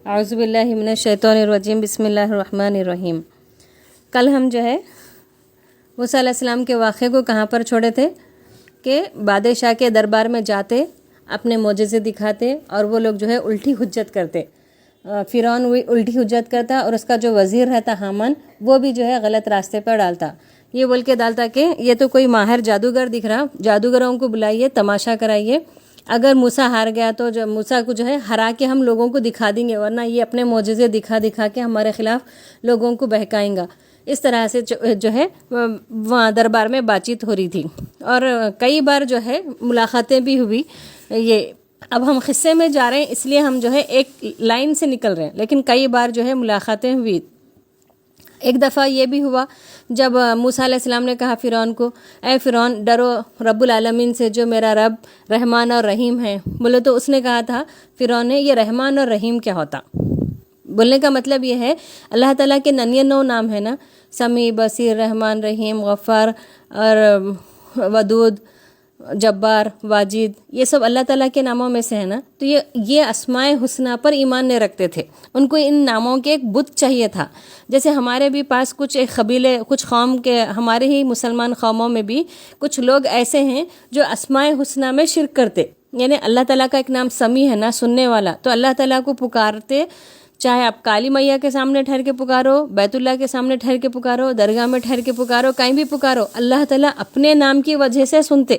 اعوذ باللہ من الشیطان الرجیم، بسم اللہ الرحمن الرحیم۔ کل ہم موسیٰ علیہ السلام کے واقعے کو کہاں پر چھوڑے تھے کہ بادشاہ کے دربار میں جاتے، اپنے معجزے دکھاتے اور وہ لوگ الٹی حجت کرتے۔ فرعون الٹی حجت کرتا اور اس کا جو وزیر رہتا حامان، وہ بھی غلط راستے پر ڈالتا، یہ بول کے ڈالتا کہ یہ تو کوئی ماہر جادوگر دکھ رہا، جادوگروں کو بلائیے، تماشا کرائیے، اگر موسیٰ ہار گیا تو موسیٰ کو ہرا کے ہم لوگوں کو دکھا دیں گے، ورنہ یہ اپنے معجزے دکھا کے ہمارے خلاف لوگوں کو بہکائیں گا۔ اس طرح سے وہاں دربار میں بات چیت ہو رہی تھی اور کئی بار ملاقاتیں بھی ہوئی۔ یہ اب ہم قصے میں جا رہے ہیں اس لیے ہم ایک لائن سے نکل رہے ہیں، لیکن کئی بار ملاقاتیں ہوئی۔ ایک دفعہ یہ بھی ہوا جب موسیٰ علیہ السلام نے کہا فرعون کو، اے فرعون ڈرو رب العالمین سے جو میرا رب رحمان اور رحیم ہے۔ بولے تو اس نے کہا تھا فرعون نے، یہ رحمان اور رحیم کیا ہوتا؟ بولنے کا مطلب یہ ہے اللہ تعالیٰ کے 99 نام ہے نا، سمیع، بصیر، رحمان، رحیم، غفار اور ودود، جبار، واجد، یہ سب اللہ تعالیٰ کے ناموں میں سے ہے نا۔ تو یہ اسماء حسنہ پر ایمان نہیں رکھتے تھے، ان کو ان ناموں کے ایک بت چاہیے تھا۔ جیسے ہمارے بھی پاس کچھ ایک قبیلے، کچھ قوم کے، ہمارے ہی مسلمان قوموں میں بھی کچھ لوگ ایسے ہیں جو اسماء حسنہ میں شرک کرتے، یعنی اللہ تعالیٰ کا ایک نام سمیع ہے نا، سننے والا، تو اللہ تعالیٰ کو پکارتے، چاہے آپ کالی میاں کے سامنے ٹھہر کے پکارو، بیت اللہ کے سامنے ٹھہر کے پکارو، درگاہ میں ٹھہر کے پکارو، کہیں بھی پکارو، اللہ تعالیٰ اپنے نام کی وجہ سے سنتے،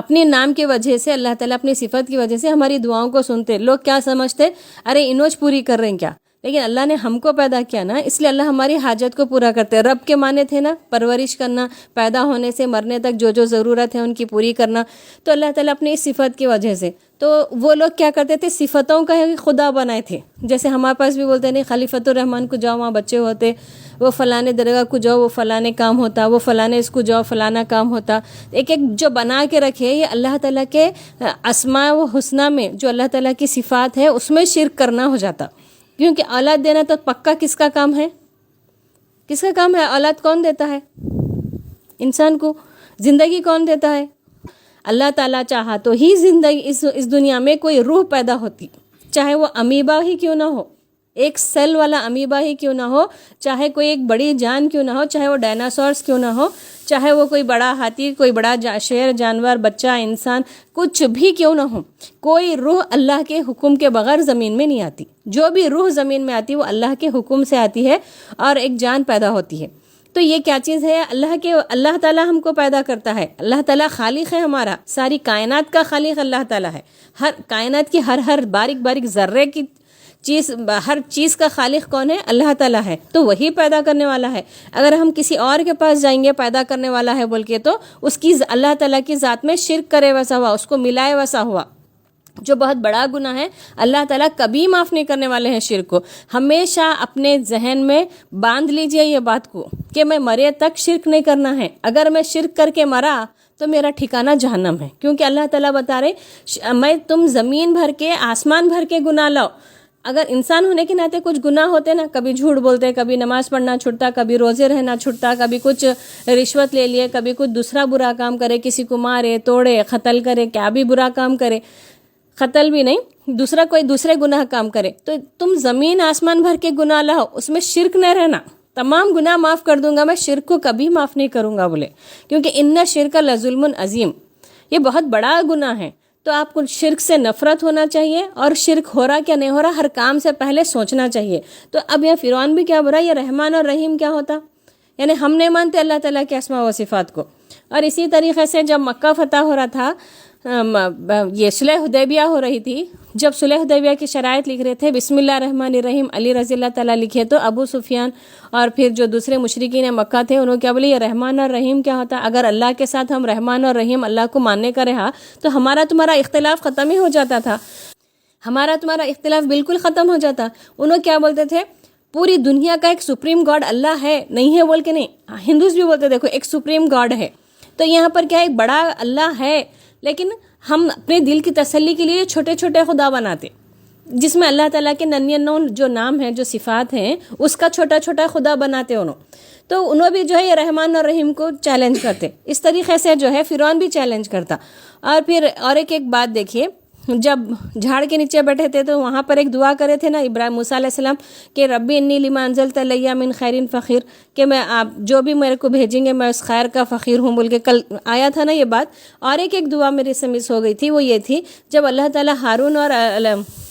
اپنے نام کی وجہ سے، اللہ تعالیٰ اپنی صفت کی وجہ سے ہماری دعاؤں کو سنتے۔ لوگ کیا سمجھتے، ارے انوج پوری کر رہے ہیں کیا؟ لیکن اللہ نے ہم کو پیدا کیا نا، اس لیے اللہ ہماری حاجت کو پورا کرتے۔ رب کے معنی تھے نا پرورش کرنا، پیدا ہونے سے مرنے تک جو جو ضرورت ہے ان کی پوری کرنا، تو اللہ تعالیٰ اپنی اس صفت کی وجہ سے، تو وہ لوگ کیا کرتے تھے، صفتوں کا خدا بنائے تھے۔ جیسے ہمارے پاس بھی بولتے نہیں، خلیفۃ الرحمن کو جاؤ وہاں بچے ہوتے، وہ فلانے درگاہ کو جاؤ وہ فلانے کام ہوتا، وہ فلانے اس کو جاؤ فلانا کام ہوتا۔ ایک ایک جو بنا کے رکھے، یہ اللہ تعالیٰ کے اسماء و حسنہ میں جو اللہ تعالیٰ کی صفات ہے اس میں شرک کرنا ہو جاتا۔ کیونکہ اولاد دینا تو پکا کس کا کام ہے؟ کس کا کام ہے؟ اولاد کون دیتا ہے؟ انسان کو۔ زندگی کون دیتا ہے؟ اللہ تعالیٰ چاہا تو ہی زندگی اس دنیا میں کوئی روح پیدا ہوتی، چاہے وہ امیبا ہی کیوں نہ ہو، ایک سیل والا امیبا ہی کیوں نہ ہو، چاہے کوئی ایک بڑی جان کیوں نہ ہو، چاہے وہ ڈائناسورس کیوں نہ ہو، چاہے وہ کوئی بڑا ہاتھی، کوئی بڑا شیر، جانور، بچہ، انسان، کچھ بھی کیوں نہ ہو، کوئی روح اللہ کے حکم کے بغیر زمین میں نہیں آتی۔ جو بھی روح زمین میں آتی وہ اللہ کے حکم سے آتی ہے اور ایک جان پیدا ہوتی ہے۔ تو یہ کیا چیز ہے؟ اللہ تعالیٰ ہم کو پیدا کرتا ہے، اللہ تعالیٰ خالق ہے ہمارا، ساری کائنات کا خالق اللہ تعالیٰ ہے، ہر کائنات کی ہر باریک باریک ذرے کی چیز، ہر چیز کا خالق کون ہے؟ اللہ تعالیٰ ہے، تو وہی پیدا کرنے والا ہے۔ اگر ہم کسی اور کے پاس جائیں گے پیدا کرنے والا ہے بول کے، تو اس کی اللہ تعالیٰ کی ذات میں شرک کرے ویسا ہوا، اس کو ملائے ویسا ہوا، جو بہت بڑا گناہ ہے۔ اللہ تعالیٰ کبھی معاف نہیں کرنے والے ہیں شرک کو۔ ہمیشہ اپنے ذہن میں باندھ لیجئے یہ بات کو کہ میں مرے تک شرک نہیں کرنا ہے۔ اگر میں شرک کر کے مرا تو میرا ٹھکانہ جہنم ہے، کیونکہ اللہ تعالیٰ بتا رہے میں تم زمین بھر کے، آسمان بھر کے گناہ لاؤ۔ اگر انسان ہونے کے ناطے کچھ گناہ ہوتے نا، کبھی جھوٹ بولتے، کبھی نماز پڑھنا چھوٹتا، کبھی روزے رہنا چھوٹتا، کبھی کچھ رشوت لے لیے، کبھی کچھ دوسرا برا کام کرے، کسی کو مارے، توڑے، قتل کرے، کیا بھی برا کام کرے، قتل بھی نہیں، دوسرے گناہ کام کرے، تو تم زمین آسمان بھر کے گناہ لاؤ، اس میں شرک نہ رہنا، تمام گناہ معاف کر دوں گا میں، شرک کو کبھی معاف نہیں کروں گا بولے، کیونکہ ان شرک لظلم عظیم، یہ بہت بڑا گناہ ہے۔ تو آپ کو شرک سے نفرت ہونا چاہیے، اور شرک ہو رہا کیا نہیں ہو رہا ہر کام سے پہلے سوچنا چاہیے۔ تو اب یہ فرعون بھی کیا بول رہا ہے، یہ رحمان اور رحیم کیا ہوتا؟ یعنی ہم نہیں مانتے اللہ تعالیٰ کے اسماء و صفات کو۔ اور اسی طریقے سے جب مکہ فتح ہو رہا تھا، یہ صلح حدیبیہ ہو رہی تھی، جب صلح حدیبیہ کی شرائط لکھ رہے تھے، بسم اللہ الرحمن الرحیم علی رضی اللہ تعالیٰ لکھے، تو ابو سفیان اور پھر جو دوسرے مشرکین مکہ تھے انہوں کیا بولے، یہ رحمان اور رحیم کیا ہوتا؟ اگر اللہ کے ساتھ ہم رحمان اور رحیم اللہ کو ماننے کا رہا تو ہمارا تمہارا اختلاف ختم ہی ہو جاتا تھا، ہمارا تمہارا اختلاف بالکل ختم ہو جاتا۔ انہوں کیا بولتے تھے، پوری دنیا کا ایک سپریم گاڈ اللہ ہے، نہیں ہے بول کے نہیں، ہندوز بھی بولتے دیکھو ایک سپریم گاڈ ہے، تو یہاں پر کیا ایک بڑا اللہ ہے، لیکن ہم اپنے دل کی تسلی کے لیے چھوٹے چھوٹے خدا بناتے، جس میں اللہ تعالیٰ کے 99 جو نام ہیں، جو صفات ہیں، اس کا چھوٹا چھوٹا خدا بناتے تو انہوں بھی یہ رحمان اور رحیم کو چیلنج کرتے۔ اس طریقے سے فرعون بھی چیلنج کرتا۔ اور پھر ایک بات دیکھیے جب جھاڑ کے نیچے بیٹھے تھے تو وہاں پر ایک دعا کرے تھے نا ابراہیم موسیٰ علیہ السلام کہ ربی انی لما انزلت الی من خیر فقیر، کہ میں آپ جو بھی میرے کو بھیجیں گے میں اس خیر کا فقیر ہوں بول کے کل آیا تھا نا یہ بات۔ اور ایک دعا میرے سے مس ہو گئی تھی، وہ یہ تھی جب اللہ تعالیٰ ہارون اور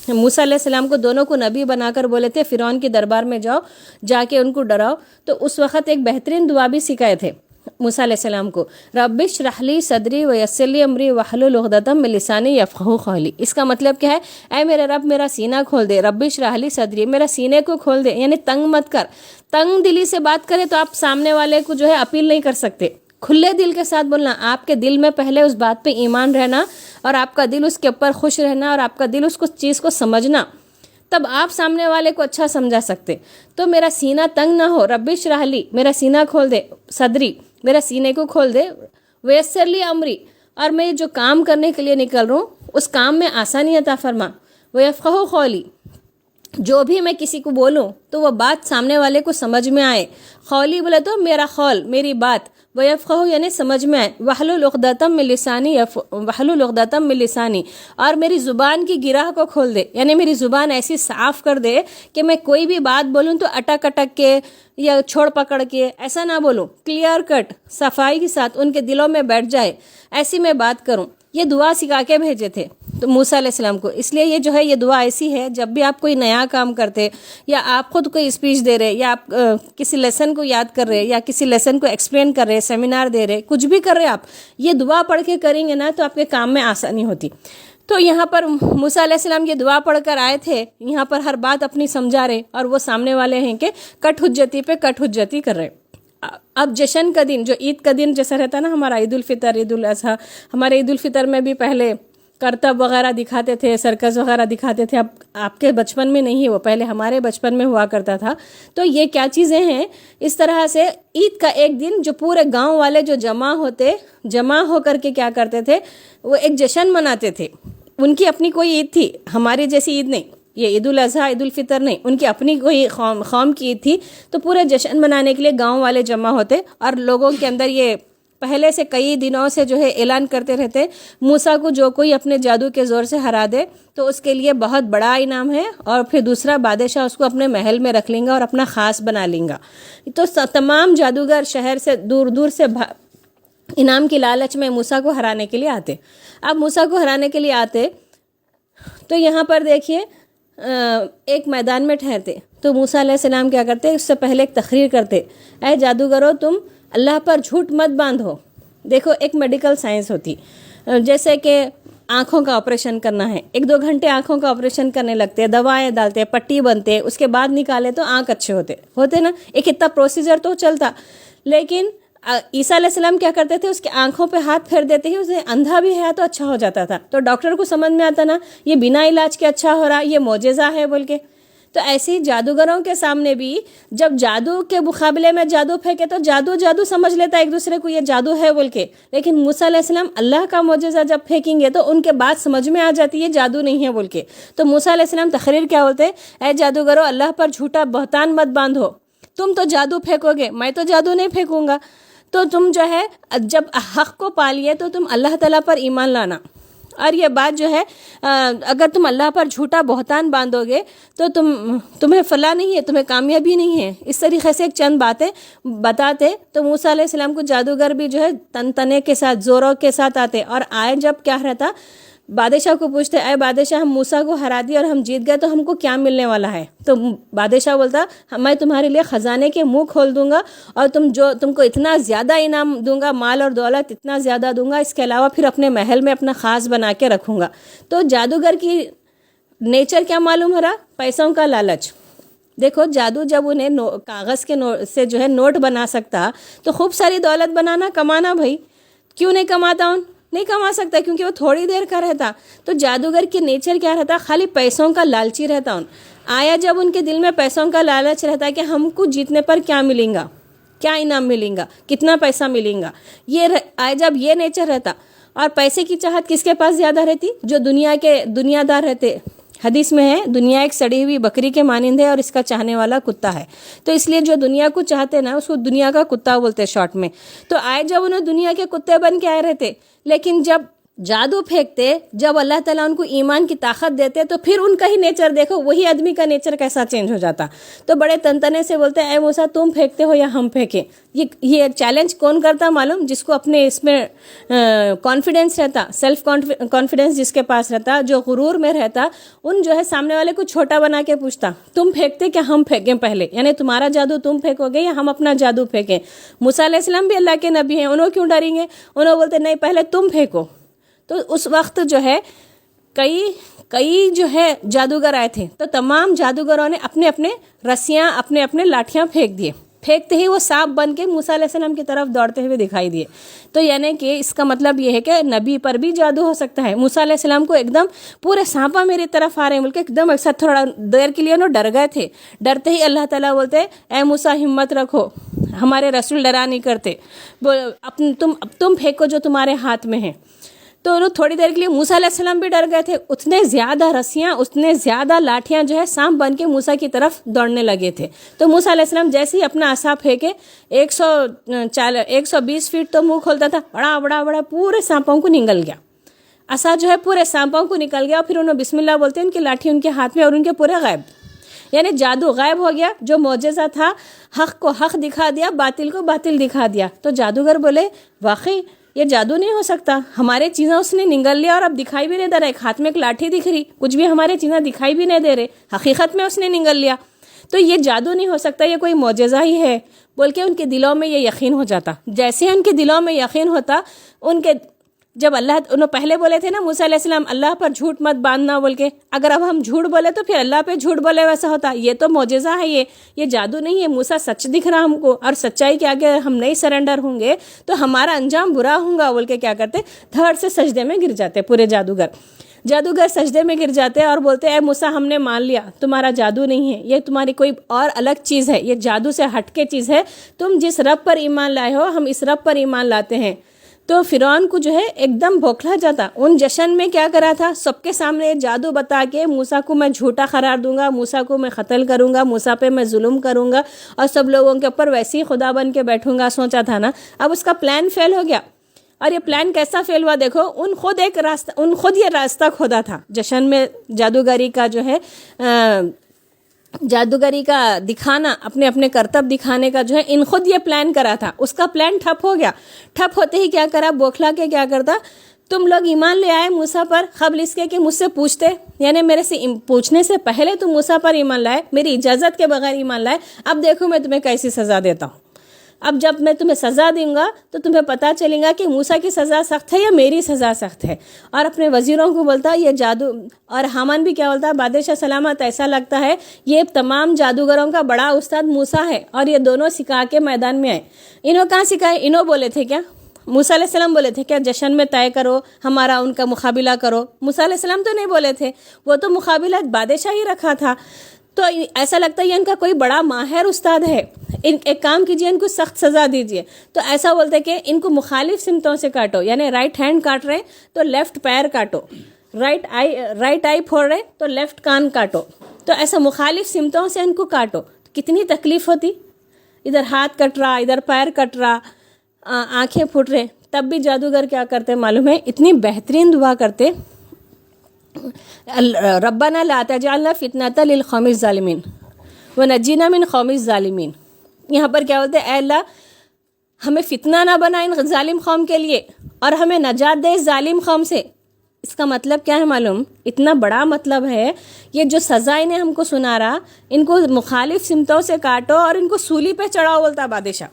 موسیٰ علیہ السلام کو دونوں کو نبی بنا کر بولے تھے فرعون کے دربار میں جاؤ، جا کے ان کو ڈراؤ، تو اس وقت ایک بہترین دعا بھی سکھائے تھے موسیٰ علیہ السلام کو، رب اشرح لی صدری ویسر لی امری واحلل عقدۃ من لسانی یفقہوا قولی۔ اس کا مطلب کیا ہے؟ اے میرے رب میرا سینہ کھول دے، رب اشرح لی صدری، میرا سینے کو کھول دے، یعنی تنگ مت کر۔ تنگ دلی سے بات کرے تو آپ سامنے والے کو جو ہے اپیل نہیں کر سکتے، کھلے دل کے ساتھ بولنا، آپ کے دل میں پہلے اس بات پہ ایمان رہنا اور آپ کا دل اس کے اوپر خوش رہنا اور آپ کا دل اس کو چیز کو سمجھنا، تب آپ سامنے والے کو اچھا سمجھا سکتے۔ تو میرا سینہ تنگ نہ ہو، رب اشرح لی، میرا سینہ کھول دے، صدری، میرا سینے کو کھول دے، ویسر لی امری، اور میں جو کام کرنے کے لیے نکل رہا ہوں اس کام میں آسانی عطا فرما، ویفقہوا قولی، جو بھی میں کسی کو بولوں تو وہ بات سامنے والے کو سمجھ میں آئے۔ قولی بولے تو میرا قول، میری بات، ویفقہوا یعنی سمجھ میں آئے، واحلل عقدۃ من لسانی، واحلل عقدۃ من لسانی، اور میری زبان کی گرہ کو کھول دے، یعنی میری زبان ایسی صاف کر دے کہ میں کوئی بھی بات بولوں تو اٹک اٹک کے یا چھوڑ پکڑ کے ایسا نہ بولوں، کلیئر کٹ صفائی کے ساتھ ان کے دلوں میں بیٹھ جائے، ایسی میں بات کروں۔ یہ دعا سکھا کے بھیجے تھے تو موسیٰ علیہ السلام کو۔ اس لیے یہ جو ہے یہ دعا ایسی ہے جب بھی آپ کوئی نیا کام کرتے یا آپ خود کوئی اسپیچ دے رہے یا آپ کسی لیسن کو یاد کر رہے یا کسی لیسن کو ایکسپلین کر رہے، سیمینار دے رہے، کچھ بھی کر رہے آپ، یہ دعا پڑھ کے کریں گے نا تو آپ کے کام میں آسانی ہوتی۔ تو یہاں پر موسیٰ علیہ السلام یہ دعا پڑھ کر آئے تھے، یہاں پر ہر بات اپنی سمجھا رہے اور وہ سامنے والے ہیں کہ کٹ حجتی پہ کٹ حجتی کر رہے۔ اب جشن کا دن، جو عید کا دن جیسا رہتا نا ہمارا عید الفطر، عید الاضحیٰ، ہمارے عید الفطر میں بھی پہلے کرتب وغیرہ دکھاتے تھے، سرکس وغیرہ دکھاتے تھے، اب آپ کے بچپن میں نہیں ہے وہ، پہلے ہمارے بچپن میں ہوا کرتا تھا۔ تو یہ کیا چیزیں ہیں؟ اس طرح سے عید کا ایک دن جو پورے گاؤں والے جو جمع ہو کر کے کیا کرتے تھے، وہ ایک جشن مناتے تھے۔ ان کی اپنی کوئی عید تھی، ہماری جیسی عید نہیں، یہ عید الاضحیٰ عید الفطر نہیں، ان کی اپنی کوئی قوم کی عید تھی، تو پورے جشن منانے کے لیے گاؤں والے جمع ہوتے اور لوگوں کے اندر یہ پہلے سے کئی دنوں سے جو ہے اعلان کرتے رہتے، موسیٰ کو جو کوئی اپنے جادو کے زور سے ہرا دے تو اس کے لیے بہت بڑا انعام ہے، اور پھر دوسرا بادشاہ اس کو اپنے محل میں رکھ لیں گا اور اپنا خاص بنا لیں گا۔ تو تمام جادوگر شہر سے دور دور سے انعام کی لالچ میں موسیٰ کو ہرانے کے لیے آتے۔ اب موسیٰ کو ہرانے کے لیے آتے تو یہاں پر دیکھیے ایک میدان میں ٹھہرتے تو موسیٰ علیہ السلام کیا کرتے؟ اس سے پہلے ایک تقریر کرتے، اے جادوگرو تم اللہ پر جھوٹ مت باندھو۔ دیکھو ایک میڈیکل سائنس ہوتی، جیسے کہ آنکھوں کا آپریشن کرنا ہے، 1-2 گھنٹے آنکھوں کا آپریشن کرنے لگتے، دوائیں ڈالتے، پٹی بنتے، اس کے بعد نکالے تو آنکھ اچھے ہوتے نا، ایک اتنا پروسیجر تو چلتا۔ لیکن عیسیٰ علیہ السلام کیا کرتے تھے؟ اس کے آنکھوں پہ ہاتھ پھیر دیتے ہی اسے اندھا بھی ہے تو اچھا ہو جاتا تھا۔ تو ڈاکٹر کو سمجھ میں آتا نا یہ بنا علاج کے اچھا ہو رہا، یہ معجزہ ہے بول کے۔ تو ایسی جادوگروں کے سامنے بھی جب جادو کے مقابلے میں جادو پھینکے تو جادو سمجھ لیتا ایک دوسرے کو یہ جادو ہے بول کے، لیکن موسیٰ علیہ السلام اللہ کا معجزہ جب پھینکیں گے تو ان کے بات سمجھ میں آ جاتی ہے جادو نہیں ہے بول کے۔ تو موسیٰ علیہ السلام تقریر کیا بولتے؟ اے جادوگرو اللہ پر جھوٹا بہتان مت باندھو، تم تو جادو پھینکو گے، میں تو جادو نہیں پھینکوں گا۔ تو تم جو ہے جب حق کو پالیے تو تم اللہ تعالیٰ پر ایمان لانا، اور یہ بات جو ہے اگر تم اللہ پر جھوٹا بہتان باندھو گے تو تمہیں فلاح نہیں ہے، تمہیں کامیابی نہیں ہے۔ اس طریقے سے ایک چند باتیں بتاتے تو موسیٰ علیہ السلام کو جادوگر بھی جو ہے تنے کے ساتھ زوروں کے ساتھ آتے، اور آئے جب کیا رہتا، بادشاہ کو پوچھتے، اے بادشاہ ہم موسیٰ کو ہرا دیے اور ہم جیت گئے تو ہم کو کیا ملنے والا ہے؟ تو بادشاہ بولتا میں تمہارے لیے خزانے کے منہ کھول دوں گا اور تم کو اتنا زیادہ انعام دوں گا، مال اور دولت اتنا زیادہ دوں گا، اس کے علاوہ پھر اپنے محل میں اپنا خاص بنا کے رکھوں گا۔ تو جادوگر کی نیچر کیا معلوم ہو رہا؟ پیسوں کا لالچ۔ دیکھو جادو جب انہیں کاغذ کے سے جو ہے نوٹ بنا سکتا تو خوب ساری دولت بنانا کمانا، بھائی کیوں نہیں کماتا؟ نہیں کما سکتا کیونکہ وہ تھوڑی دیر کا رہتا۔ تو جادوگر کی نیچر کیا رہتا؟ خالی پیسوں کا لالچی رہتا۔ آیا جب ان کے دل میں پیسوں کا لالچ رہتا کہ ہم کو جیتنے پر کیا ملیں گا، کیا انعام ملیں گا، کتنا پیسہ ملیں گا، آیا جب یہ نیچر رہتا۔ اور پیسے کی چاہت کس کے پاس زیادہ رہتی؟ جو دنیا دار رہتے۔ حدیث میں ہے دنیا ایک سڑی ہوئی بکری کے مانند ہے اور اس کا چاہنے والا کتا ہے۔ تو اس لیے جو دنیا کو چاہتے نا اس کو دنیا کا کتا بولتے شارٹ میں۔ تو آئے جب انہیں دنیا کے کتے بن کے آئے رہتے، لیکن جب جادو پھینکتے جب اللہ تعالیٰ ان کو ایمان کی طاقت دیتے تو پھر ان کا ہی نیچر دیکھو، وہی آدمی کا نیچر کیسا چینج ہو جاتا. تو بڑے تنتنے سے بولتے اے موسیٰ تم پھینکتے ہو یا ہم پھینکیں. یہ چیلنج کون کرتا معلوم؟ جس کو اپنے اس میں کانفیڈنس رہتا، سیلف کانفیڈنس جس کے پاس رہتا، جو غرور میں رہتا، ان جو ہے سامنے والے کو چھوٹا بنا کے پوچھتا تم پھینکتے کہ ہم پھینکیں پہلے، یعنی تمہارا جادو تم پھینکو گے یا ہم اپنا جادو پھینکیں. موسیٰ علیہ السلام بھی اللہ کے نبی ہیں، انہوں کیوں ڈریں گے؟ انہوں بولتے نہیں پہلے تم پھینکو. تو اس وقت جو ہے کئی جو ہے جادوگر آئے تھے، تو تمام جادوگروں نے اپنے اپنے رسیاں اپنے اپنے لاٹھیاں پھینک دیے. پھینکتے ہی وہ سانپ بن کے موسیٰ علیہ السلام کی طرف دوڑتے ہوئے دکھائی دیے. تو یعنی کہ اس کا مطلب یہ ہے کہ نبی پر بھی جادو ہو سکتا ہے. موسیٰ علیہ السلام کو ایک دم پورے سانپا میری طرف آ رہے ہیں بول کے ایک دم ایسا تھوڑا دیر کے لیے انہوں ڈر گئے تھے. ڈرتے ہی اللہ تعالیٰ بولتے اے موسیٰ ہمت رکھو، ہمارے رسول ڈرا نہیں کرتے، تم پھینکو جو تمہارے ہاتھ میں ہے. تو انہوں تھوڑی دیر کے لیے موسیٰ علیہ السلام بھی ڈر گئے تھے. اتنے زیادہ رسیاں، اتنے زیادہ لاٹھیاں جو ہے سانپ بن کے موسیٰ کی طرف دوڑنے لگے تھے. تو موسیٰ علیہ السلام جیسے ہی اپنا عصا پھینکے 120 فیٹ تو منہ کھولتا تھا، بڑا بڑا بڑا پورے سانپوں کو نگل گیا. عصا جو ہے پورے سانپوں کو نکل گیا. پھر انہوں بسم اللہ بولتے ہیں، ان کی لاٹھی ان کے ہاتھ میں اور ان کے پورے غائب، یعنی جادو غائب ہو گیا. جو معجزہ تھا حق کو حق دکھا دیا، باطل کو باطل دکھا دیا. تو جادوگر بولے واقعی یہ جادو نہیں ہو سکتا، ہمارے چیزیں اس نے نگل لیا اور اب دکھائی بھی نہیں دے رہا. ایک ہاتھ میں ایک لاٹھی دکھ رہی، کچھ بھی ہمارے چیزیں دکھائی بھی نہیں دے رہے، حقیقت میں اس نے نگل لیا. تو یہ جادو نہیں ہو سکتا، یہ کوئی معجزہ ہی ہے بول کے ان کے دلوں میں یہ یقین ہو جاتا. جیسے ان کے دلوں میں یقین ہوتا، ان کے جب انہوں پہلے بولے تھے نا موسیٰ علیہ السلام اللہ پر جھوٹ مت باندھنا بول کے، اگر اب ہم جھوٹ بولے تو پھر اللہ پہ جھوٹ بولے ویسا ہوتا. یہ تو معجزہ ہے، یہ جادو نہیں ہے. موسیٰ سچ دکھ رہا ہم کو، اور سچائی کے آگے ہم نہیں سرنڈر ہوں گے تو ہمارا انجام برا ہوگا بول کے کیا کرتے، دھڑ سے سجدے میں گر جاتے. پورے جادوگر سجدے میں گر جاتے اور بولتے اے موسیٰ ہم نے مان لیا تمہارا جادو نہیں ہے، یہ تمہاری کوئی اور الگ چیز ہے، یہ جادو سے ہٹ کے چیز ہے. تم جس رب پر ایمان لائے ہو ہم اس رب پر ایمان لاتے ہیں. تو فرعون کو جو ہے ایک دم بوکھلا جاتا. ان جشن میں کیا کرا تھا، سب کے سامنے جادو بتا کے موسیٰ کو میں جھوٹا قرار دوں گا، موسیٰ کو میں قتل کروں گا، موسیٰ پہ میں ظلم کروں گا اور سب لوگوں کے اوپر ویسے ہی خدا بن کے بیٹھوں گا، سوچا تھا نا. اب اس کا پلان فیل ہو گیا. اور یہ پلان کیسا فیل ہوا دیکھو، ان خود یہ راستہ کھودا تھا. جشن میں جادوگری کا جو ہے جادوگری کا دکھانا، اپنے اپنے کرتب دکھانے کا جو ہے ان خود یہ پلان کرا تھا. اس کا پلان ٹھپ ہو گیا. ٹھپ ہوتے ہی کیا کرا، بوکھلا کے کیا کرتا، تم لوگ ایمان لے آئے موسیٰ پر قبل اس کے کہ مجھ سے پوچھتے، یعنی میرے سے پوچھنے سے پہلے تم موسیٰ پر ایمان لائے، میری اجازت کے بغیر ایمان لائے. اب دیکھو میں تمہیں کیسی سزا دیتا ہوں. اب جب میں تمہیں سزا دوں گا تو تمہیں پتہ چلے گا کہ موسیٰ کی سزا سخت ہے یا میری سزا سخت ہے. اور اپنے وزیروں کو بولتا یہ جادو، اور حامان بھی کیا بولتا، بادشاہ سلامت ایسا لگتا ہے یہ تمام جادوگروں کا بڑا استاد موسیٰ ہے اور یہ دونوں سکھا کے میدان میں آئے. انہوں کہاں سکھائے؟ انہوں بولے تھے کیا، موسیٰ علیہ السلام بولے تھے کیا جشن میں طے کرو ہمارا ان کا مقابلہ کرو؟ موسیٰ علیہ السلام تو نہیں بولے تھے، وہ تو مقابلہ بادشاہ ہی رکھا تھا. تو ایسا لگتا ہے یہ ان کا کوئی بڑا ماہر استاد ہے، ایک کام کیجئے ان کو سخت سزا دیجئے. تو ایسا بولتے کہ ان کو مخالف سمتوں سے کاٹو، یعنی رائٹ ہینڈ کاٹ رہے تو لیفٹ پیر کاٹو، رائٹ آئی پھوڑ رہے تو لیفٹ کان کاٹو. تو ایسا مخالف سمتوں سے ان کو کاٹو. کتنی تکلیف ہوتی، ادھر ہاتھ کٹ رہا، ادھر پیر کٹ رہا، آنکھیں پھوٹ رہے. تب بھی جادوگر کیا کرتے معلوم ہے، اتنی بہترین دعا کرتے، ربنا لا تجعلنا فتنة للقوم الظالمین ونجینا من قوم الظالمین. یہاں پر کیا بولتے، اے اللہ ہمیں فتنہ نہ بنا ان ظالم قوم کے لیے اور ہمیں نجات دے اس ظالم قوم سے. اس کا مطلب کیا ہے معلوم؟ اتنا بڑا مطلب ہے. یہ جو سزا انہیں ہم کو سنا رہا، ان کو مخالف سمتوں سے کاٹو اور ان کو سولی پہ چڑھاؤ بولتا بادشاہ.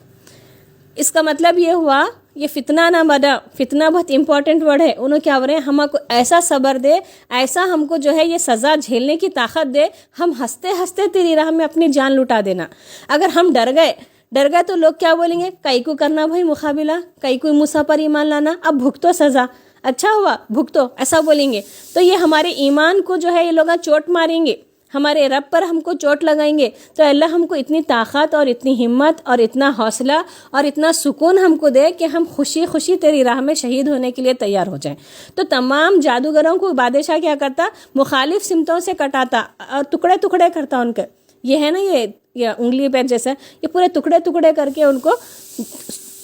اس کا مطلب یہ ہوا یہ فتنہ نہ بنا. فتنہ بہت امپورٹنٹ ورڈ ہے. انہوں کیا بول رہے ہیں، ہم کو ایسا صبر دے، ایسا ہم کو جو ہے یہ سزا جھیلنے کی طاقت دے، ہم ہنستے ہنستے تیری راہ میں اپنی جان لٹا دینا. اگر ہم ڈر گئے تو لوگ کیا بولیں گے، کئی کو کرنا بھائی مقابلہ، کئی کو موسیٰ پر ایمان لانا، اب بھگتو سزا، اچھا ہوا بھگتو، ایسا بولیں گے. تو یہ ہمارے ایمان کو جو ہے یہ لوگ چوٹ ماریں گے، ہمارے رب پر ہم کو چوٹ لگائیں گے. تو اللہ ہم کو اتنی طاقت اور اتنی ہمت اور اتنا حوصلہ اور اتنا سکون ہم کو دے کہ ہم خوشی خوشی تیری راہ میں شہید ہونے کے لیے تیار ہو جائیں. تو تمام جادوگروں کو بادشاہ کیا کرتا، مخالف سمتوں سے کٹاتا اور ٹکڑے ٹکڑے کرتا ان کے. یہ ہے نا یہ انگلی پہ جیسے یہ پورے ٹکڑے ٹکڑے کر کے ان کو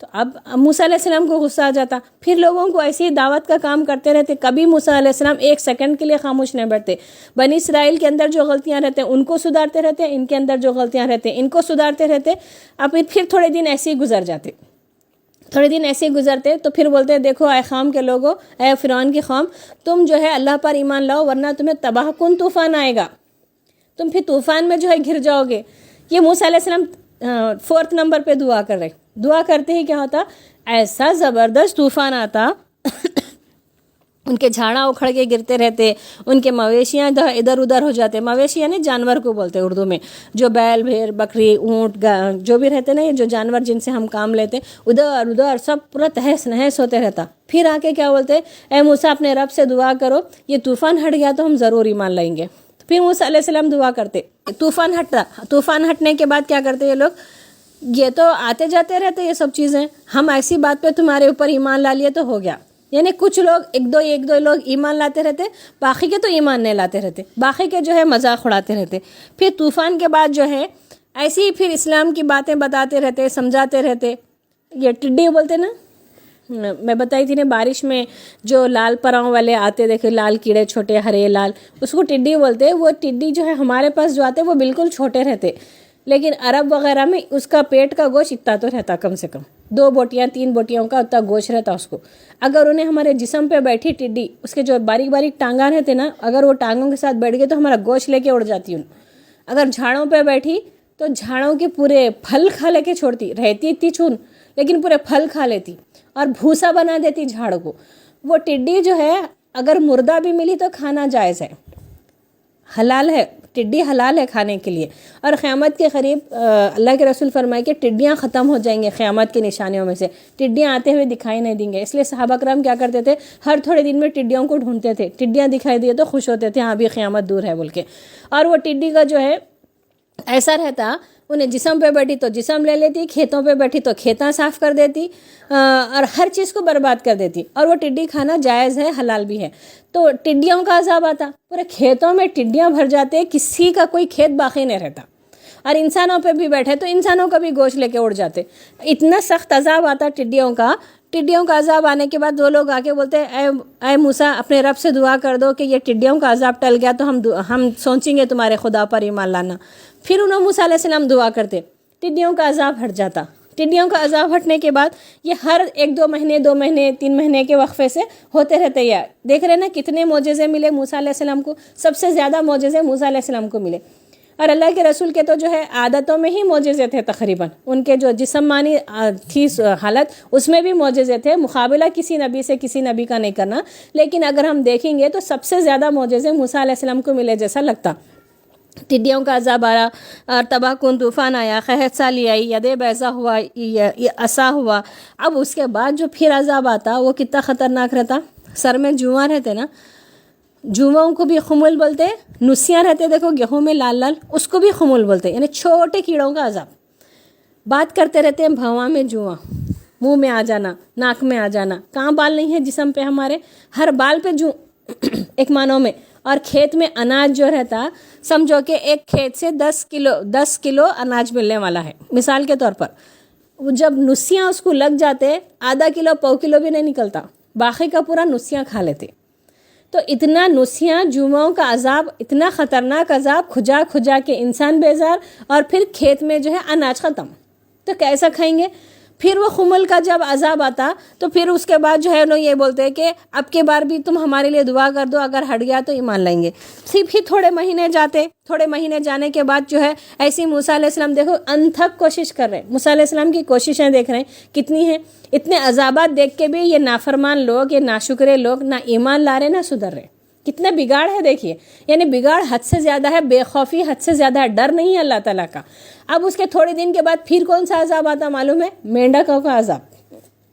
تو اب موسیٰ علیہ السلام کو غصہ آ جاتا، پھر لوگوں کو ایسی دعوت کا کام کرتے رہتے، کبھی موسیٰ علیہ السلام ایک سیکنڈ کے لیے خاموش نہیں بیٹھتے، بنی اسرائیل کے اندر جو غلطیاں رہتے ہیں ان کو سدھارتے رہتے، ان کے اندر جو غلطیاں رہتے ہیں ان کو سدھارتے رہتے. اب پھر تھوڑے دن ایسے ہی گزر جاتے، تھوڑے دن ایسے ہی گزرتے تو پھر بولتے دیکھو اے قوم کے لوگوں، اے فرعون کی قوم، تم جو ہے اللہ پر ایمان لاؤ ورنہ تمہیں تباہ کن طوفان آئے گا، تم پھر طوفان میں جو ہے گر جاؤ گے. یہ موسیٰ علیہ السلام 4 نمبر پہ دعا کر رہے، دعا کرتے ہی کیا ہوتا، ایسا زبردست طوفان آتا ان کے جھاڑا اکھڑ کے گرتے رہتے، ان کے مویشیاں ادھر ادھر ہو جاتے. مویشی یعنی جانور کو بولتے اردو میں، جو بیل بھیڑ بکری اونٹ جو بھی رہتے نا، یہ جو جانور جن سے ہم کام لیتے، ادھر ادھر سب پورا تہس نہس ہوتے رہتا. پھر آ کے کیا بولتے، اے موسیٰ اپنے رب سے دعا کرو، یہ طوفان ہٹ گیا تو ہم ضرور ایمان لائیں گے. پھر موسیٰ علیہ السلام دعا کرتے، طوفان ہٹتا، طوفان ہٹنے کے بعد کیا کرتے یہ لوگ، یہ تو آتے جاتے رہتے یہ سب چیزیں، ہم ایسی بات پہ تمہارے اوپر ایمان لا لیے تو ہو گیا. یعنی کچھ لوگ ایک دو لوگ ایمان لاتے رہتے، باقی کے تو ایمان نہیں لاتے رہتے، باقی کے جو ہے مذاق اڑاتے رہتے. پھر طوفان کے بعد جو ہے ایسے ہی پھر اسلام کی باتیں بتاتے رہتے، سمجھاتے رہتے. یہ ٹڈی بولتے نا، میں بتائی تھی نا بارش میں جو لال پراؤں والے آتے دیکھے، لال کیڑے چھوٹے ہرے لال، اس کو ٹڈی بولتے. وہ ٹڈی جو ہے ہمارے پاس جو آتے وہ بالکل چھوٹے رہتے، لیکن عرب وغیرہ میں اس کا پیٹ کا گوشت اتنا تو رہتا، کم سے کم 2 بوٹیاں 3 بوٹیوں کا اتنا گوشت رہتا اس کو. اگر انہیں ہمارے جسم پہ بیٹھی ٹڈی، اس کے جو باریک باریک ٹانگاں رہتے نا، اگر وہ ٹانگوں کے ساتھ بیٹھ گئے تو ہمارا گوشت لے کے اڑ جاتی. اگر جھاڑوں پہ بیٹھی تو جھاڑوں کے پورے پھل کھا لے کے چھوڑتی، رہتی اتنی چون لیکن پورے پھل کھا لیتی اور بھوسا بنا دیتی جھاڑ کو. وہ ٹڈی جو ہے اگر مردہ بھی ملی تو کھانا جائز ہے، حلال ہے، ٹڈی حلال ہے کھانے کے لیے. اور قیامت کے قریب اللہ کے رسول فرمائے کہ ٹڈیاں ختم ہو جائیں گے، قیامت کی نشانیوں میں سے ٹڈیاں آتے ہوئے دکھائی نہیں دیں گے. اس لیے صحابہ کرام کیا کرتے تھے، ہر تھوڑے دن میں ٹڈیوں کو ڈھونڈتے تھے، ٹڈیاں دکھائی دیے تو خوش ہوتے تھے، ہاں ابھی قیامت دور ہے بول کے. اور وہ ٹڈی کا جو ہے ایسا رہتا، انہیں جسم پہ بیٹھی تو جسم لے لیتی، کھیتوں پہ بیٹھی تو کھیتاں صاف کر دیتی اور ہر چیز کو برباد کر دیتی. اور وہ ٹڈی کھانا جائز ہے، حلال بھی ہے. تو ٹڈیوں کا عذاب آتا، پورے کھیتوں میں ٹڈیاں بھر جاتے، کسی کا کوئی کھیت باقی نہیں رہتا. اور انسانوں پہ بھی بیٹھے تو انسانوں کا بھی گوشت لے کے اڑ جاتے. اتنا سخت عذاب آتا ٹڈیوں کا. ٹڈیوں کا عذاب آنے کے بعد وہ لوگ آ کے بولتے اے موسیٰ اپنے رب سے دعا کر دو کہ یہ ٹڈیوں کا عذاب ٹل گیا تو ہم سوچیں گے تمہارے خدا پر ایمان لانا. پھر انہوں موسیٰ علیہ السلام دعا کرتے، ٹڈیوں کا عذاب ہٹ جاتا. ٹڈیوں کا عذاب ہٹنے کے بعد یہ ہر 1-2 مہینے 2 مہینے 3 مہینے کے وقفے سے ہوتے رہتے. یا دیکھ رہے نا کتنے معجزے ملے موسیٰ علیہ السلام کو، سب سے زیادہ معجزے موسیٰ علیہ السلام کو ملے. اور اللہ کے رسول کے تو جو ہے عادتوں میں ہی معجزے تھے، تقریباً ان کے جو جسمانی تھی حالت اس میں بھی معجزے تھے. مقابلہ کسی نبی سے کسی نبی کا نہیں کرنا، لیکن اگر ہم دیکھیں گے تو سب سے زیادہ معجزے موسیٰ علیہ السلام کو ملے جیسا لگتا. ٹڈیوں کا عذاب آیا اور تباہ کن طوفان آیا، قحط سالی آئی، ید بیضا ہوا، عصا ہوا. اب اس کے بعد جو پھر عذاب آتا وہ کتنا خطرناک رہتا. سر میں جواں رہتے نا، جواں کو بھی خمول بولتے. نسیاں رہتے دیکھو گیہوں میں لال لال، اس کو بھی خمول بولتے، یعنی چھوٹے کیڑوں کا عذاب. بات کرتے رہتے ہیں بھواں میں جواں، منہ میں آ جانا، ناک میں آ جانا. کہاں بال نہیں ہے جسم پہ ہمارے، ہر بال پہ ایک معنوں میں. اور کھیت میں اناج جو رہتا، سمجھو کہ ایک کھیت سے 10 کلو اناج ملنے والا ہے مثال کے طور پر. جب نسیاں اس کو لگ جاتے، آدھا کلو پاؤ کلو بھی نہیں نکلتا، باقی کا پورا نسیاں کھا لیتے. تو اتنا نسیاں جواؤں کا عذاب، اتنا خطرناک عذاب، کھجا کھجا کے انسان بیزار. اور پھر کھیت میں جو ہے اناج ختم، تو کیسا کھائیں گے. پھر وہ خمل کا جب عذاب آتا تو پھر اس کے بعد جو ہے انہوں یہ بولتے کہ اب کے بار بھی تم ہمارے لیے دعا کر دو، اگر ہٹ گیا تو ایمان لائیں گے. پھر تھوڑے مہینے جاتے، تھوڑے مہینے جانے کے بعد جو ہے ایسی موسیٰ علیہ السلام دیکھو انتھک کوشش کر رہے ہیں. موسیٰ علیہ السلام کی کوششیں دیکھ رہے ہیں کتنی ہیں. اتنے عذابات دیکھ کے بھی یہ نافرمان لوگ، یہ ناشکرے لوگ نہ ایمان لا رہے نہ سدھر رہے. کتنا بگاڑ ہے دیکھیے، یعنی بگاڑ حد سے زیادہ ہے، بے خوفی حد سے زیادہ ہے، ڈر نہیں ہے اللہ تعالیٰ کا. اب اس کے تھوڑے دن کے بعد پھر کون سا عذاب آتا معلوم ہے؟ مینڈکوں کا عذاب.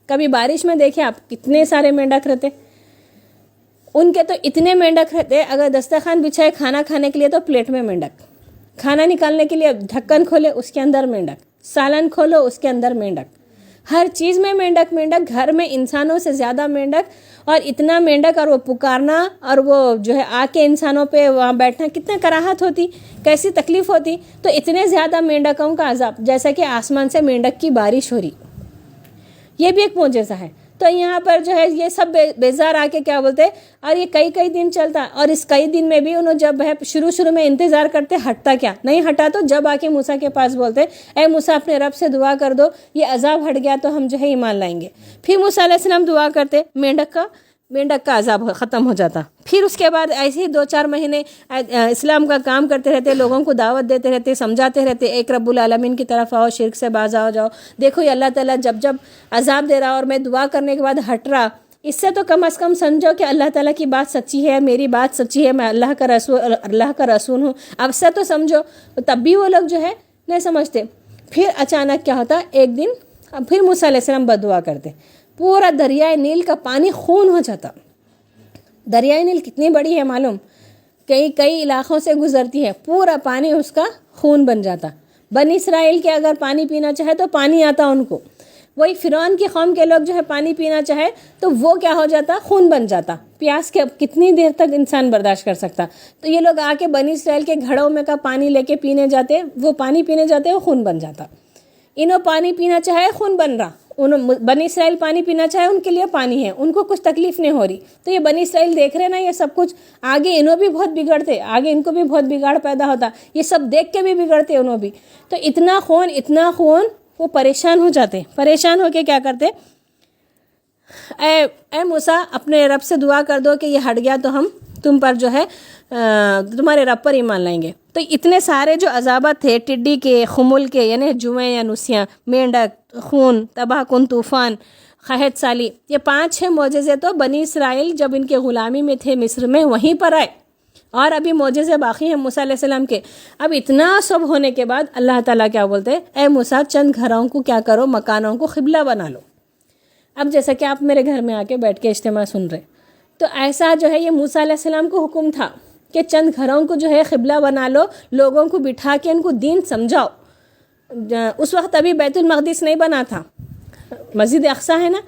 کبھی بارش میں دیکھیں آپ کتنے سارے مینڈک رہتے، ان کے تو اتنے مینڈک رہتے، اگر دسترخوان بچھائے کھانا کھانے کے لیے تو پلیٹ میں مینڈک، کھانا نکالنے کے لیے ڈھکن کھولے اس کے اندر مینڈک، سالن کھولو اس کے اندر مینڈک، ہر چیز میں مینڈک مینڈک. گھر میں انسانوں سے زیادہ مینڈک، اور اتنا مینڈک، اور وہ پکارنا اور وہ جو ہے آ کے انسانوں پہ وہاں بیٹھنا کتنا کراہت ہوتی، کیسی تکلیف ہوتی. تو اتنے زیادہ مینڈکوں کا عذاب، جیسا کہ آسمان سے مینڈک کی بارش ہو رہی. یہ بھی ایک معجزہ ہے. تو یہاں پر جو ہے یہ سب بیزار آ کے کیا بولتے, اور یہ کئی دن چلتا, اور اس کئی دن میں بھی انہوں جب ہے شروع میں انتظار کرتے, ہٹتا کیا نہیں ہٹا, تو جب آ کے موسیٰ کے پاس بولتے اے موسیٰ اپنے رب سے دعا کر دو, یہ عذاب ہٹ گیا تو ہم جو ہے ایمان لائیں گے. پھر موسیٰ علیہ السلام دعا کرتے, مینڈک کا عذاب ختم ہو جاتا. پھر اس کے بعد ایسے ہی 2-4 مہینے اسلام کا کام کرتے رہتے, لوگوں کو دعوت دیتے رہتے, سمجھاتے رہتے ایک رب العالمین کی طرف آؤ, شرک سے باز آ جاؤ. دیکھو یہ اللہ تعالیٰ جب عذاب دے رہا اور میں دعا کرنے کے بعد ہٹ رہا, اس سے تو کم از کم سمجھو کہ اللہ تعالیٰ کی بات سچی ہے, میری بات سچی ہے, میں اللہ کا رسول ہوں. اب سے تو سمجھو, تب بھی وہ لوگ جو ہے نہیں سمجھتے. پھر اچانک کیا ہوتا, ایک دن پھر موسیٰ علیہ السلام بددعا کرتے, پورا دریائے نیل کا پانی خون ہو جاتا. دریائے نیل کتنی بڑی ہے معلوم, کئی علاقوں سے گزرتی ہے, پورا پانی اس کا خون بن جاتا. بنی اسرائیل کے اگر پانی پینا چاہے تو پانی آتا ان کو, وہی فرعون کی قوم کے لوگ جو ہے پانی پینا چاہے تو وہ کیا ہو جاتا, خون بن جاتا. پیاس کے کتنی دیر تک انسان برداشت کر سکتا. تو یہ لوگ آ کے بنی اسرائیل کے گھڑوں میں کا پانی لے کے پینے جاتے, وہ پانی پینے جاتے, وہ خون بن جاتا. انہوں پانی پینا چاہے خون بن رہا, بنی اسرائیل پانی پینا چاہے ان کے لیے پانی ہے, ان کو کچھ تکلیف نہیں ہو رہی. تو یہ بنی اسرائیل دیکھ رہے نا یہ سب کچھ, آگے انہوں بھی بہت بگڑتے, آگے ان کو بھی بہت بگاڑ پیدا ہوتا, یہ سب دیکھ کے بھی بگڑتے انہوں بھی. تو اتنا خون وہ پریشان ہو جاتے. پریشان ہو کے کیا کرتے, اے موسیٰ اپنے رب سے دعا کر دو کہ یہ ہٹ گیا تو ہم تم پر جو ہے تمہارے رب پر ایمان لائیں گے. تو اتنے سارے جو عذابات تھے, ٹڈی کے, خمل کے یعنی جوئیں یا نسیاں, مینڈک, خون, تباہ کن طوفان, قحط سالی, یہ 5-6 معجزے تو بنی اسرائیل جب ان کے غلامی میں تھے مصر میں وہیں پر آئے, اور ابھی معجزے باقی ہیں موسیٰ علیہ السلام کے. اب اتنا سب ہونے کے بعد اللہ تعالیٰ کیا بولتے, اے موسیٰ چند گھروں کو کیا کرو, مکانوں کو قبلہ بنا لو. اب جیسا کہ آپ میرے گھر میں آ کے بیٹھ کے اجتماع سن رہے, تو ایسا جو ہے یہ موسیٰ علیہ السلام کو حکم تھا کہ چند گھروں کو جو ہے قبلہ بنا لو, لوگوں کو بٹھا کے ان کو دین سمجھاؤ. اس وقت ابھی بیت المقدس نہیں بنا تھا, مسجد اقصیٰ ہے نا,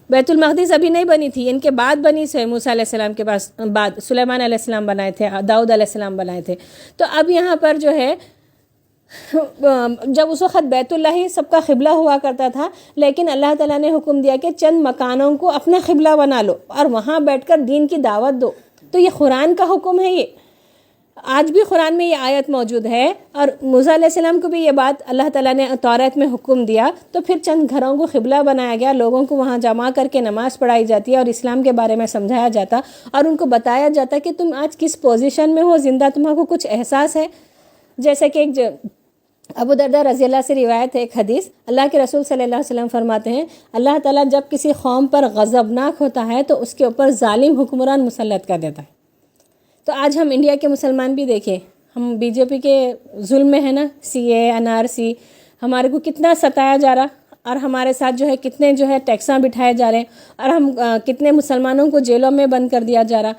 بیت المقدس ابھی نہیں بنی تھی, ان کے بعد بنی سے موسیٰ علیہ السلام کے پاس بعد سلیمان علیہ السلام بنائے تھے, داؤد علیہ السلام بنائے تھے. تو اب یہاں پر جو ہے جب اس وقت بیت اللہ ہی سب کا قبلہ ہوا کرتا تھا, لیکن اللہ تعالیٰ نے حکم دیا کہ چند مکانوں کو اپنا قبلہ بنا لو اور وہاں بیٹھ کر دین کی دعوت دو. تو یہ قرآن کا حکم ہے, یہ آج بھی قرآن میں یہ آیت موجود ہے. اور موسیٰ علیہ السلام کو بھی یہ بات اللہ تعالیٰ نے توریت میں حکم دیا, تو پھر چند گھروں کو قبلہ بنایا گیا, لوگوں کو وہاں جمع کر کے نماز پڑھائی جاتی ہے اور اسلام کے بارے میں سمجھایا جاتا, اور ان کو بتایا جاتا کہ تم آج کس پوزیشن میں ہو زندہ, تمہیں کو کچھ احساس ہے. جیسے کہ ابو درداء رضی اللہ سے روایت ہے ایک حدیث, اللہ کے رسول صلی اللہ علیہ وسلم فرماتے ہیں, اللہ تعالیٰ جب کسی قوم پر غضبناک ہوتا ہے تو اس کے اوپر ظالم حکمران مسلط کر دیتا ہے. تو آج ہم انڈیا کے مسلمان بھی دیکھیں, ہم بی جے پی کے ظلم میں ہے نا, CA, NRC, ہمارے کو کتنا ستایا جا رہا, اور ہمارے ساتھ جو ہے کتنے جو ہے ٹیکساں بٹھائے جا رہے ہیں, اور ہم کتنے مسلمانوں کو جیلوں میں بند کر دیا جا رہا.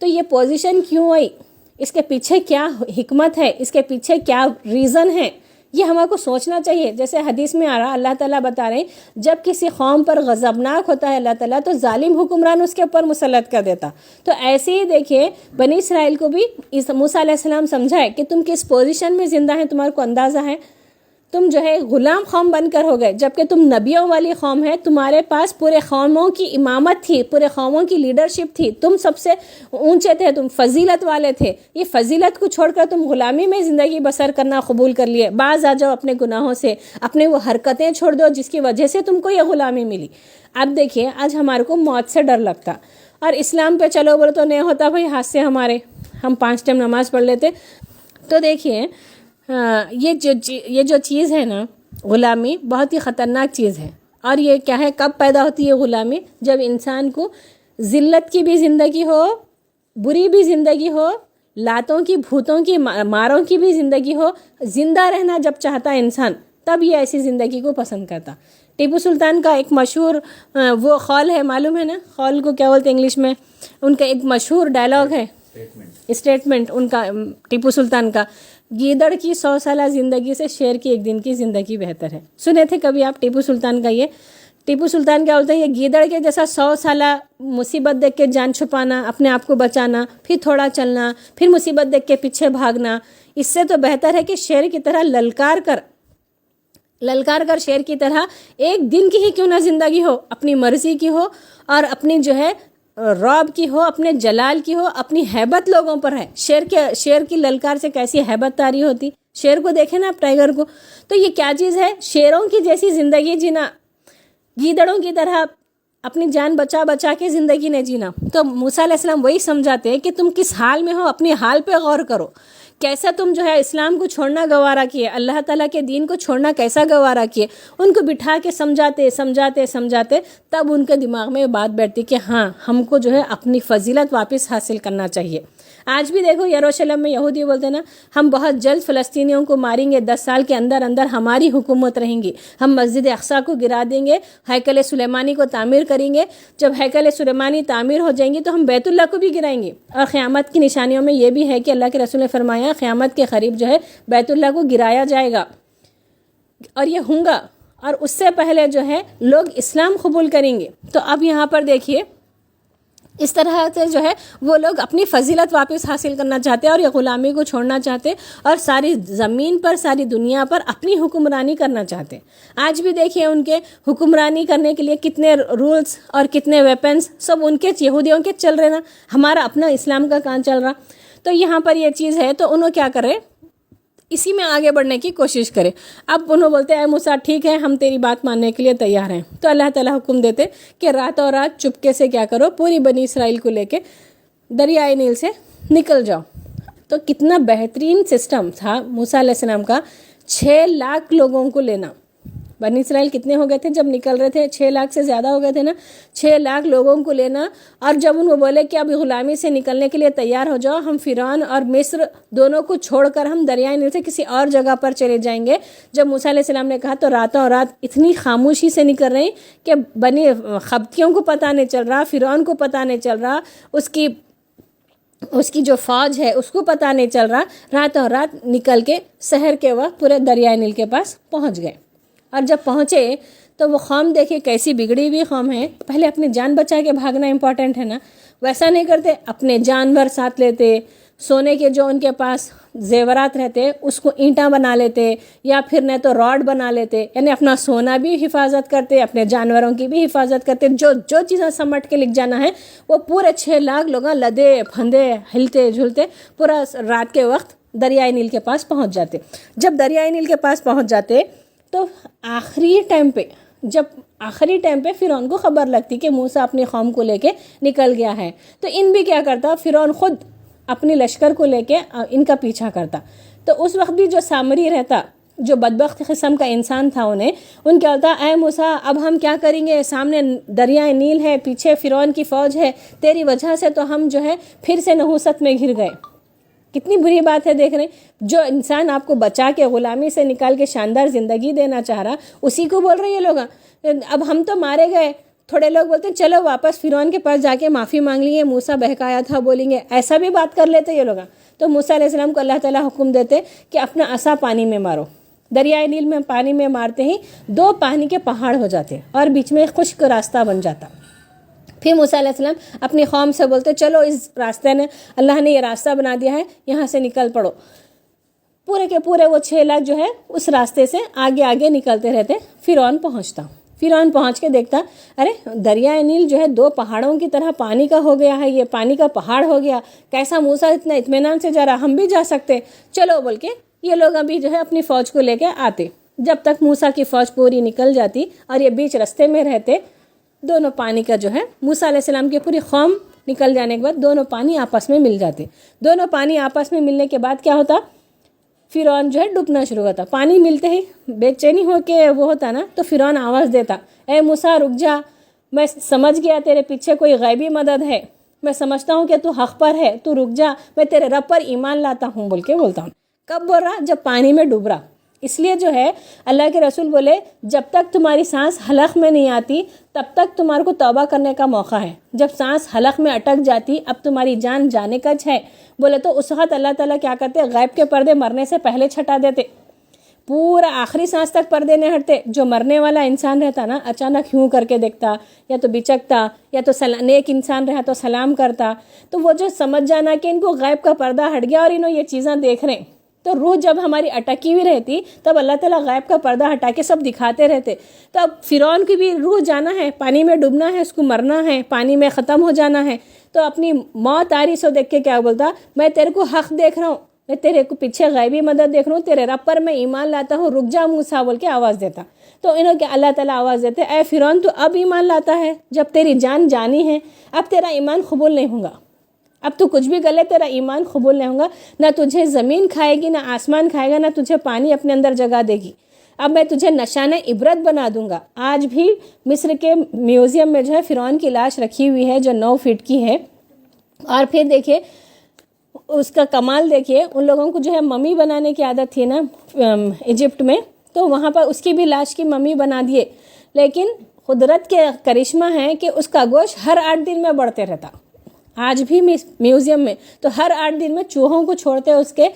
تو یہ پوزیشن کیوں آئی, اس کے پیچھے کیا حکمت ہے, اس کے پیچھے کیا ریزن ہے, یہ ہمارے کو سوچنا چاہیے. جیسے حدیث میں آ رہا, اللہ تعالیٰ بتا رہے ہیں جب کسی قوم پر غضبناک ہوتا ہے اللہ تعالیٰ تو ظالم حکمران اس کے اوپر مسلط کر دیتا. تو ایسے ہی دیکھیے بنی اسرائیل کو بھی موسیٰ علیہ السلام سمجھائے کہ تم کس پوزیشن میں زندہ ہیں, تمہارے کو اندازہ ہے, تم جو ہے غلام قوم بن کر ہو گئے, جبکہ تم نبیوں والی قوم ہے, تمہارے پاس پورے قوموں کی امامت تھی, پورے قوموں کی لیڈرشپ تھی, تم سب سے اونچے تھے, تم فضیلت والے تھے. یہ فضیلت کو چھوڑ کر تم غلامی میں زندگی بسر کرنا قبول کر لیے. باز آ جاؤ اپنے گناہوں سے, اپنے وہ حرکتیں چھوڑ دو جس کی وجہ سے تم کو یہ غلامی ملی. اب دیکھیے آج ہمارے کو موت سے ڈر لگتا, اور اسلام پہ چلو بولے تو نہیں ہوتا بھائی, ہاتھ سے ہمارے ہم 5 ٹائم نماز پڑھ لیتے. تو دیکھیے یہ جو چیز ہے نا غلامی, بہت ہی خطرناک چیز ہے. اور یہ کیا ہے, کب پیدا ہوتی ہے غلامی, جب انسان کو ذلت کی بھی زندگی ہو, بری بھی زندگی ہو, لاتوں کی بھوتوں کی ماروں کی بھی زندگی ہو, زندہ رہنا جب چاہتا ہے انسان تب یہ ایسی زندگی کو پسند کرتا. ٹیپو سلطان کا ایک مشہور وہ قول ہے, معلوم ہے نا قول کو کیا بولتے ہیں انگلش میں, ان کا ایک مشہور ڈائلاگ ہے, اسٹیٹمنٹ ان کا, ٹیپو سلطان کا, گیدڑ کی 100 سالہ زندگی سے شیر کی 1 دن کی زندگی بہتر ہے. سنے تھے کبھی آپ ٹیپو سلطان کا؟ یہ ٹیپو سلطان کیا بولتے ہیں, یہ گیدڑ کے جیسا 100 سالہ مصیبت دیکھ کے جان چھپانا, اپنے آپ کو بچانا, پھر تھوڑا چلنا, پھر مصیبت دیکھ کے پیچھے بھاگنا, اس سے تو بہتر ہے کہ شیر کی طرح للکار کر للکار کر شیر کی طرح ایک دن کی ہی کیوں نہ زندگی ہو، اپنی مرضی کی ہو اور اپنی جو ہے رعب کی ہو، اپنے جلال کی ہو، اپنی ہیبت لوگوں پر ہے۔ شیر کی للکار سے کیسی ہیبت طاری ہوتی، شیر کو دیکھیں نا آپ، ٹائیگر کو، تو یہ کیا چیز ہے؟ شیروں کی جیسی زندگی جینا، گیدڑوں کی طرح اپنی جان بچا بچا کے زندگی نے جینا۔ تو موسیٰ علیہ السلام وہی سمجھاتے ہیں کہ تم کس حال میں ہو، اپنی حال پہ غور کرو، کیسا تم جو ہے اسلام کو چھوڑنا گوارا کیے، اللہ تعالیٰ کے دین کو چھوڑنا کیسا گوارا کیے۔ ان کو بٹھا کے سمجھاتے تب ان کے دماغ میں بات بیٹھتی کہ ہاں ہم کو جو ہے اپنی فضیلت واپس حاصل کرنا چاہیے۔ آج بھی دیکھو یروشلم میں یہودی بولتے ہیں نا، ہم بہت جلد فلسطینیوں کو ماریں گے، 10 سال کے اندر ہماری حکومت رہیں گی، ہم مسجد اقصیٰ کو گرا دیں گے، ہیکل سلیمانی کو تعمیر کریں گے، جب ہیکل سلیمانی تعمیر ہو جائیں گی تو ہم بیت اللہ کو بھی گرائیں گے۔ اور قیامت کی نشانیوں میں یہ بھی ہے کہ اللہ کے رسول نے فرمایا قیامت کے قریب جو ہے بیت اللہ کو گرایا جائے گا، اور یہ ہوں گا، اور اس سے پہلے جو ہے لوگ اسلام قبول کریں گے۔ تو اب یہاں پر دیکھیے اس طرح سے جو ہے وہ لوگ اپنی فضیلت واپس حاصل کرنا چاہتے ہیں اور یہ غلامی کو چھوڑنا چاہتے اور ساری زمین پر، ساری دنیا پر اپنی حکمرانی کرنا چاہتے۔ آج بھی دیکھیے ان کے حکمرانی کرنے کے لیے کتنے رولز اور کتنے ویپنز سب ان کے یہودیوں کے چل رہے نا، ہمارا اپنا اسلام کا کام چل رہا۔ تو یہاں پر یہ چیز ہے، تو انہوں کیا کرے، اسی میں آگے بڑھنے کی کوشش کرے۔ اب انہوں بولتے ہیں اے موسیٰ ٹھیک ہے، ہم تیری بات ماننے کے لیے تیار ہیں۔ تو اللہ تعالیٰ حکم دیتے کہ راتوں رات چپکے سے کیا کرو، پوری بنی اسرائیل کو لے کے دریائے نیل سے نکل جاؤ۔ تو کتنا بہترین سسٹم تھا موسیٰ علیہ السلام کا، 6 لاکھ لوگوں کو لینا۔ بنی اسرائیل کتنے ہو گئے تھے جب نکل رہے تھے؟ 6 لاکھ سے زیادہ ہو گئے تھے نا، 6 لاکھ لوگوں کو لینا۔ اور جب ان کو بولے کہ اب غلامی سے نکلنے کے لیے تیار ہو جاؤ، ہم فرعون اور مصر دونوں کو چھوڑ کر ہم دریائے نیل سے کسی اور جگہ پر چلے جائیں گے، جب موسیٰ علیہ السلام نے کہا تو راتوں رات اتنی خاموشی سے نکل رہے ہیں کہ بنی قبطیوں کو پتہ نہیں چل رہا، فرعون کو پتہ نہیں چل رہا، اس کی جو فوج ہے اس کو پتہ نہیں چل رہا، راتوں رات نکل کے سحر کے وقت پورے دریائے نیل کے پاس پہنچ گئے۔ اور جب پہنچے تو وہ قوم دیکھے کیسی بگڑی ہوئی قوم ہے، پہلے اپنی جان بچا کے بھاگنا امپورٹنٹ ہے نا، ویسا نہیں کرتے، اپنے جانور ساتھ لیتے، سونے کے جو ان کے پاس زیورات رہتے اس کو اینٹاں بنا لیتے، یا پھر نہیں تو راڈ بنا لیتے، یعنی اپنا سونا بھی حفاظت کرتے، اپنے جانوروں کی بھی حفاظت کرتے، جو چیزیں سمٹ کے لکھ جانا ہے وہ پورے 6 لاکھ لوگ لدے پھندے ہلتے جھلتے پورا رات کے وقت دریائے نیل کے پاس پہنچ جاتے۔ جب دریائے نیل کے پاس پہنچ جاتے تو آخری ٹائم پہ فرعون کو خبر لگتی کہ موسیٰ اپنی قوم کو لے کے نکل گیا ہے، تو ان بھی کیا کرتا، فرعون خود اپنی لشکر کو لے کے ان کا پیچھا کرتا۔ تو اس وقت بھی جو سامری رہتا، جو بدبخت قسم کا انسان تھا، ان کیا ہوتا، اے موسیٰ اب ہم کیا کریں گے، سامنے دریائے نیل ہے، پیچھے فرعون کی فوج ہے، تیری وجہ سے تو ہم جو ہے پھر سے نحوست میں گر گئے۔ کتنی بری بات ہے، دیکھ رہے ہیں جو انسان آپ کو بچا کے غلامی سے نکال کے شاندار زندگی دینا چاہ رہا، اسی کو بول رہے یہ لوگ اب ہم تو مارے گئے۔ تھوڑے لوگ بولتے ہیں چلو واپس فرعون کے پاس جا کے معافی مانگ لیے، موسیٰ بہکایا تھا بولیں گے، ایسا بھی بات کر لیتے یہ لوگ۔ تو موسیٰ علیہ السلام کو اللہ تعالیٰ حکم دیتے کہ اپنا عصا پانی میں مارو۔ دریائے نیل میں پانی میں مارتے ہی 2 پانی کے پہاڑ ہو جاتے اور بیچ میں خشک راستہ بن جاتا۔ پھر موسیٰ علیہ السلام اپنی قوم سے بولتے چلو اس راستے نے اللہ نے یہ راستہ بنا دیا ہے، یہاں سے نکل پڑو۔ پورے کے پورے وہ 6 لاکھ جو ہے اس راستے سے آگے آگے نکلتے رہتے۔ فرعون پہنچ کے دیکھتا، ارے دریائے نیل جو ہے 2 پہاڑوں کی طرح پانی کا ہو گیا ہے، یہ پانی کا پہاڑ ہو گیا، کیسا موسیٰ اتنا اطمینان سے جا رہا، ہم بھی جا سکتے، چلو بول کے یہ لوگ ابھی جو ہے اپنی فوج کو لے کے آتے۔ جب تک موسیٰ کی فوج پوری نکل جاتی اور یہ بیچ رستے میں رہتے، دونوں پانی کا جو ہے موسیٰ علیہ السلام کی پوری قوم نکل جانے کے بعد دونوں پانی آپس میں مل جاتے۔ دونوں پانی آپس میں ملنے کے بعد کیا ہوتا، فرعون جو ہے ڈوبنا شروع ہوتا۔ پانی ملتے ہی بے چینی ہو کے وہ ہوتا نا، تو فرعون آواز دیتا، اے موسیٰ رک جا، میں سمجھ گیا تیرے پیچھے کوئی غیبی مدد ہے، میں سمجھتا ہوں کہ تو حق پر ہے، تو رک جا، میں تیرے رب پر ایمان لاتا ہوں بول کے بولتا ہوں۔ کب بول رہا، جب پانی میں ڈوب رہا۔ اس لیے جو ہے اللہ کے رسول بولے جب تک تمہاری سانس حلق میں نہیں آتی تب تک تمہارے کو توبہ کرنے کا موقع ہے، جب سانس حلق میں اٹک جاتی اب تمہاری جان جانے کا ہے بولے تو اس وقت اللہ تعالیٰ کیا کرتے، غیب کے پردے مرنے سے پہلے چھٹا دیتے، پورا آخری سانس تک پردے نہیں ہٹتے۔ جو مرنے والا انسان رہتا نا اچانک ہیوں کر کے دیکھتا، یا تو بچکتا، یا تو نیک انسان رہا تو سلام کرتا، تو وہ جو سمجھ جانا کہ ان کو غیب کا پردہ ہٹ گیا اور انہوں یہ چیزاں دیکھ رہے ہیں، تو روح جب ہماری اٹکی ہوئی رہتی تب اللہ تعالیٰ غیب کا پردہ ہٹا کے سب دکھاتے رہتے. تو اب فرعون کی بھی روح جانا ہے, پانی میں ڈوبنا ہے, اس کو مرنا ہے, پانی میں ختم ہو جانا ہے. تو اپنی موت آ رہی سو دیکھ کے کیا بولتا, میں تیرے کو حق دیکھ رہا ہوں, میں تیرے کو پیچھے غیبی مدد دیکھ رہا ہوں, تیرے رب پر میں ایمان لاتا ہوں, رک جا موسیٰ بول کے آواز دیتا. تو انہوں کے اللہ تعالیٰ آواز دیتے, اے فرعون تو اب ایمان لاتا ہے جب تیری جان جانی ہے, اب تیرا ایمان قبول نہیں ہوگا, اب تو کچھ بھی کر لے تیرا ایمان قبول نہیں ہوگا, نہ تجھے زمین کھائے گی, نہ آسمان کھائے گا, نہ تجھے پانی اپنے اندر جگہ دے گی. اب میں تجھے نشانہ عبرت بنا دوں گا. آج بھی مصر کے میوزیم میں جو ہے فرعون کی لاش رکھی ہوئی ہے جو 9 فٹ کی ہے. اور پھر دیکھیے اس کا کمال, دیکھیے ان لوگوں کو جو ہے ممی بنانے کی عادت تھی نا ایجپٹ میں, تو وہاں پر اس کی بھی لاش کی ممی بنا دیے. لیکن قدرت کے کرشمہ ہے کہ اس کا گوشت ہر 8 دن میں بڑھتے رہتا. آج بھی میوزیم میں تو ہر 8 دن میں چوہوں کو چھوڑتے, اس کے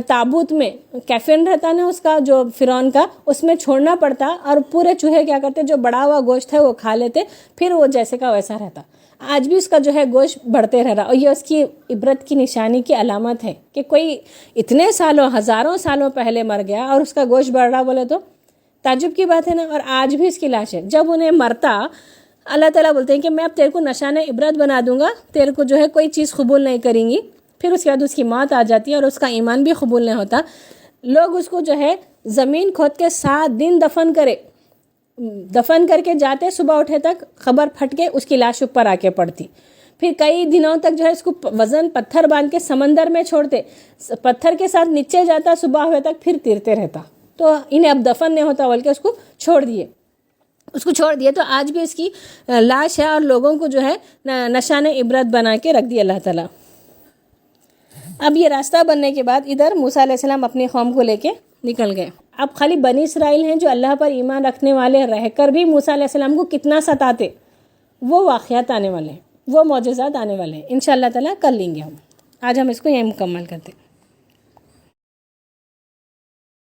تابوت میں کیفن رہتا نا اس کا جو فرعون کا, اس میں چھوڑنا پڑتا, اور پورے چوہے کیا کرتے, جو بڑا ہوا گوشت ہے وہ کھا لیتے, پھر وہ جیسے کا ویسا رہتا. آج بھی اس کا جو ہے گوشت بڑھتے رہ رہا, اور یہ اس کی عبرت کی نشانی کی علامت ہے کہ کوئی اتنے سالوں, ہزاروں سالوں پہلے مر گیا اور اس کا گوشت بڑھ رہا, بولے تو تعجب کی بات ہے نا. اور آج بھی اس کی لاش ہے. جب انہیں مرتا اللہ تعالیٰ بولتے ہیں کہ میں اب تیرے کو نشانہ عبرت بنا دوں گا, تیرے کو جو ہے کوئی چیز قبول نہیں کریں گی. پھر اس کے بعد اس کی موت آ جاتی ہے اور اس کا ایمان بھی قبول نہیں ہوتا. لوگ اس کو جو ہے زمین کھود کے 7 دن دفن کر کے جاتے, صبح اٹھے تک خبر پھٹ کے اس کی لاش اوپر آ کے پڑتی. پھر کئی دنوں تک جو ہے اس کو وزن پتھر باندھ کے سمندر میں چھوڑتے, پتھر کے ساتھ نیچے جاتا, صبح ہوئے تک پھر تیرتے رہتا. تو انہیں اب دفن نہیں ہوتا بلکہ اس کو چھوڑ دیے. تو آج بھی اس کی لاش ہے اور لوگوں کو جو ہے نشانہ عبرت بنا کے رکھ دی اللہ تعالیٰ. اب یہ راستہ بننے کے بعد ادھر موسیٰ علیہ السلام اپنی قوم کو لے کے نکل گئے. اب خالی بنی اسرائیل ہیں جو اللہ پر ایمان رکھنے والے رہ کر بھی موسیٰ علیہ السلام کو کتنا ستاتے, وہ واقعات آنے والے ہیں, وہ معجزات آنے والے ہیں. انشاءاللہ تعالیٰ کر لیں گے ہم. آج ہم اس کو یہیں مکمل کرتے ہیں.